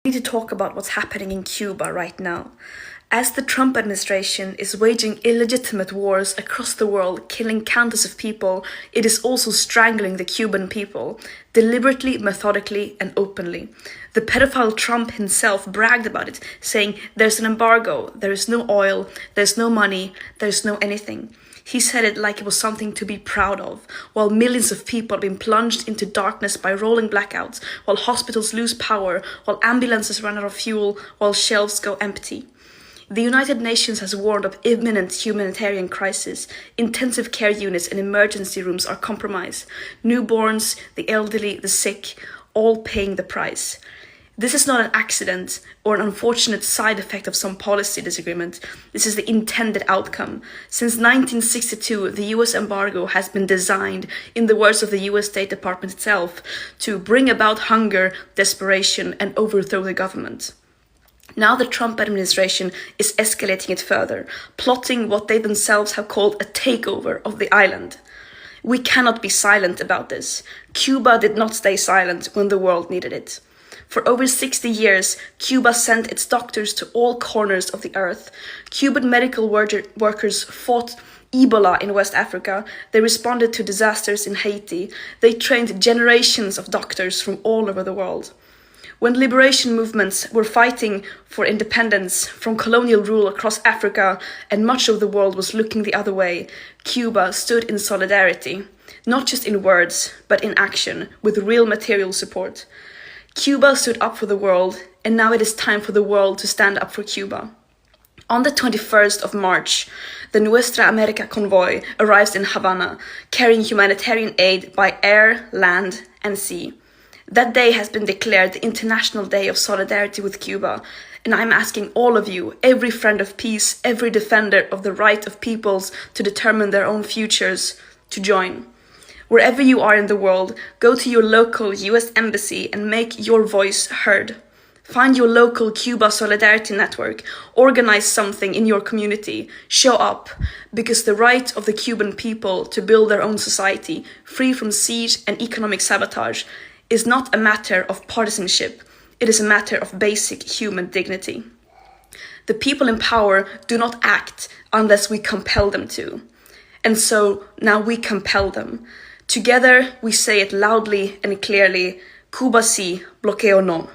We need to talk about what's happening in Cuba right now. As the Trump administration is waging illegitimate wars across the world, killing countless of people, it is also strangling the Cuban people, deliberately, methodically, and openly. The pedophile Trump himself bragged about it, saying, "There's an embargo, there is no oil, there's no money, there's no anything." He said it like it was something to be proud of, while millions of people have been plunged into darkness by rolling blackouts, while hospitals lose power, while ambulances run out of fuel, while shelves go empty. The United Nations has warned of imminent humanitarian crisis. Intensive care units and emergency rooms are compromised. Newborns, the elderly, the sick, all paying the price. This is not an accident or an unfortunate side effect of some policy disagreement. This is the intended outcome. Since 1962, the US embargo has been designed, in the words of the US State Department itself, to bring about hunger, desperation, and overthrow the government. Now the Trump administration is escalating it further, plotting what they themselves have called a takeover of the island. We cannot be silent about this. Cuba did not stay silent when the world needed it. For over 60 years, Cuba sent its doctors to all corners of the earth. Cuban medical workers fought Ebola in West Africa. They responded to disasters in Haiti. They trained generations of doctors from all over the world. When liberation movements were fighting for independence from colonial rule across Africa and much of the world was looking the other way, Cuba stood in solidarity, not just in words, but in action, with real material support. Cuba stood up for the world, and now it is time for the world to stand up for Cuba. On the 21st of March, the Nuestra America convoy arrives in Havana, carrying humanitarian aid by air, land, and sea. That day has been declared the International Day of Solidarity with Cuba, and I'm asking all of you, every friend of peace, every defender of the right of peoples to determine their own futures, to join. Wherever you are in the world, go to your local US embassy and make your voice heard. Find your local Cuba Solidarity Network, organize something in your community, show up, because the right of the Cuban people to build their own society, free from siege and economic sabotage, is not a matter of partisanship, it is a matter of basic human dignity. The people in power do not act unless we compel them to. And so now we compel them. Together we say it loudly and clearly, Cuba sí, bloqueo no.